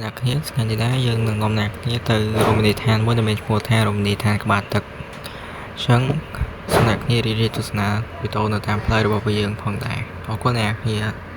អ្នកគ្នាស្គាល់ដែរយើងនឹងនាំអ្នកគ្នាទៅរមណីយដ្ឋានមួយដែលមានឈ្មោះថារមណីយដ្ឋានក្បាលទឹកអញ្ចឹងសម្រាប់គ្នារីករាយទស្សនាវីដេអូនៅតាមផ្លូវរបស់ពួកយើងផងដែរអរគុណអ្នកគ្នា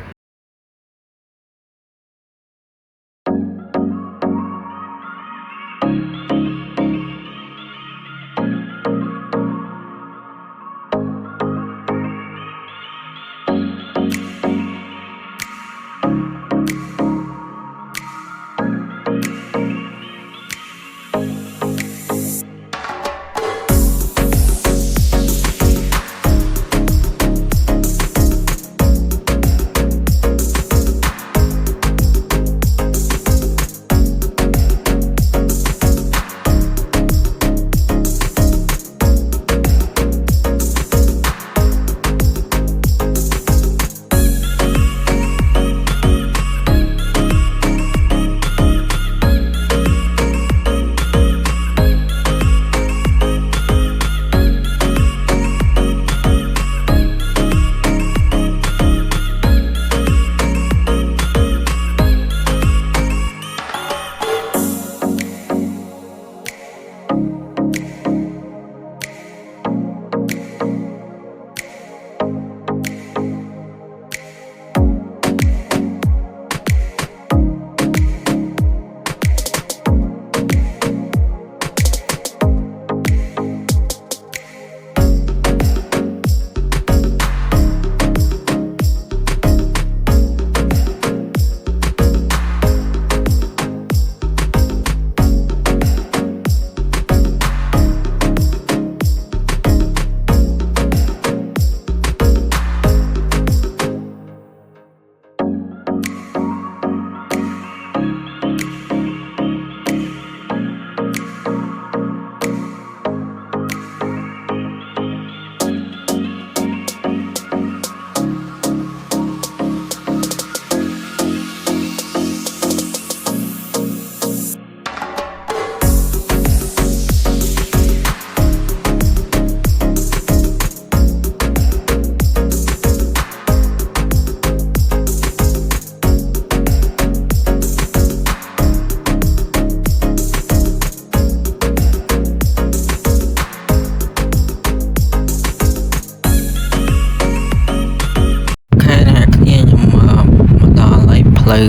ផ្លូវ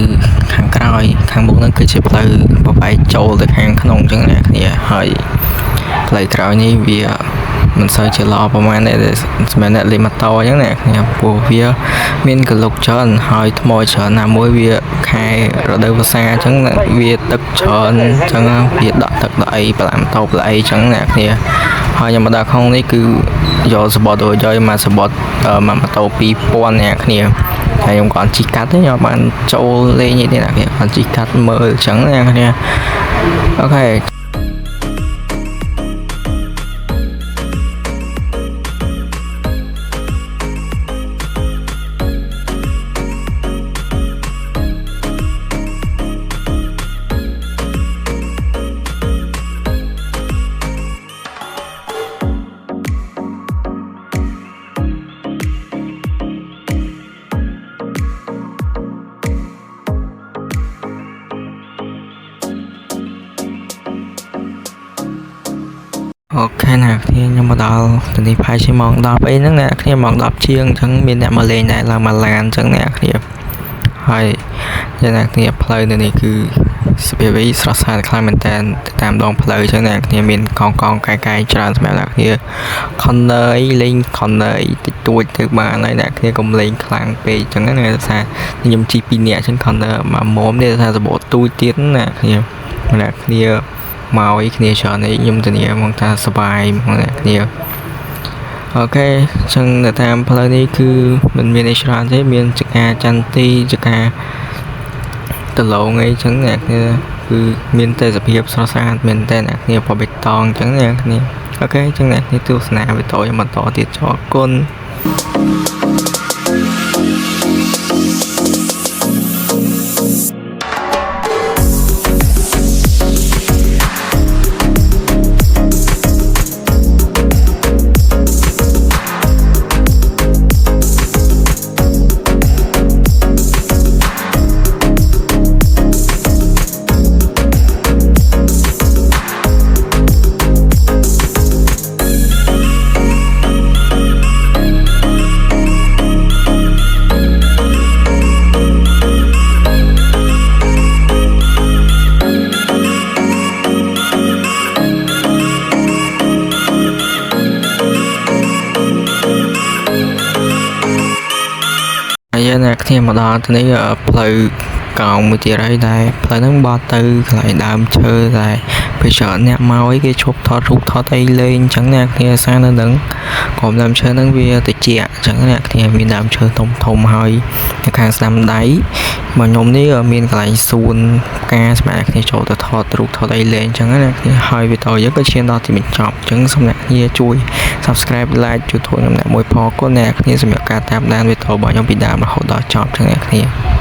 ខាងក្រោយខាងមុខហ្នឹងគឺជាផ្លូវបបែកចូលទៅខាងក្នុងអញ្ចឹងអ្នកគ្នាហើយផ្លូវក្រោយនេះវាមិនសូវជាល្អប្រហែលទេសម្រាប់អ្នកលេងម៉ូតូអញ្ចឹងអ្នកគ្នាព្រោះវាមានកលុកច្រើនហើយថ្មច្រើនណាមួយវាខែរដូវវស្សាអញ្ចឹងវាទឹកច្រើនអញ្ចឹងវាដក់ទឹកដក់អីប្រឡាក់ម៉ូតូប្រឡាក់អីអញ្ចឹងអ្នកគ្នាហើយខ្ញុំមកដល់ក្នុងនេះគឺយកសបតរួចហើយមកសបតម៉ូតូ2000អ្នកគ្នាហើយខ្ញុំគាត់ជីកាត់ទេខ្ញុំបានចូលលេងនេះអ្នកគ្នាគាត់ជីកាត់មើលអញ្ចឹងអ្នកគ្នាអូខេ អូខេអ្នកគ្នាខ្ញុំមកដល់ទីនេះផាយជាម៉ោង10អីហ្នឹងអ្នកគ្នាម៉ោង10ជាងអញ្ចឹងមានអ្នកមកលេងដែរឡើងមកឡានអញ្ចឹងអ្នកគ្នាហើយអ្នកគ្នាផ្លូវនៅនេះគឺស្ពាវីស្រស់ស្អាតខ្លាំងមែនតើតាមដងផ្លូវអញ្ចឹងអ្នកគ្នាមានកងកាយច្រើនសម្រាប់អ្នកគ្នា corner លេង corner តិចតួចទៅបានហើយអ្នកគ្នាកុំលេងខ្លាំងពេកអញ្ចឹងណាថាខ្ញុំជី2នាក់អញ្ចឹង corner មកមុំនេះថាសបោទូចទៀតណាគ្នាអ្នកគ្នាមកអីគ្នាច្រើននេះខ្ញុំធានាមកថាសប្បាយមកអ្នកគ្នាអូខេអញ្ចឹងនៅតាមផ្លូវនេះគឺមិនមានអីច្រើនទេមានចកាចន្ទីចកាដលងអីអញ្ចឹងអ្នកគ្នាគឺមានតែសភាពស្រស់ស្អាតមែនតើអ្នកគ្នាបបេតងអញ្ចឹងអ្នកគ្នាអូខេអញ្ចឹងអ្នកគ្នាទស្សនាវីដេអូខ្ញុំបន្តទៀតចោលគុណ អូ គ្នាមកដល់ទៅនេះផ្លូវកោងមួយទៀតហើយដែរផ្លូវហ្នឹងបត់ទៅកន្លែងដើមឈើដែរពេលច្រើនអ្នកមកអីគេឈប់ថតរូបថតអីលេងអញ្ចឹងអ្នកគ្នាសារនៅហ្នឹងក្រុមដើមឈើហ្នឹងវាត្រជាក់អញ្ចឹងអ្នកគ្នាមានដើមឈើធំធំហើយនៅខាងស្ដាំដៃមកខ្ញុំនេះមានកន្លែងសួនផ្កាសម្រាប់អ្នកគ្នាចូលទៅថតរូបថតអីលេងអញ្ចឹងអ្នកគ្នាហើយវីដេអូយើងក៏ឈានដល់ទីបញ្ចប់អញ្ចឹងសូមអ្នកគ្នាជួយ Subscribe like ជួយធ្វើខ្ញុំអ្នកមួយផងគុណអ្នកគ្នាសម្រាប់ការតាមដានវីដេអូរបស់ខ្ញុំពីដើមរហូតដល់ចប់ចឹងអ្នកគ្នា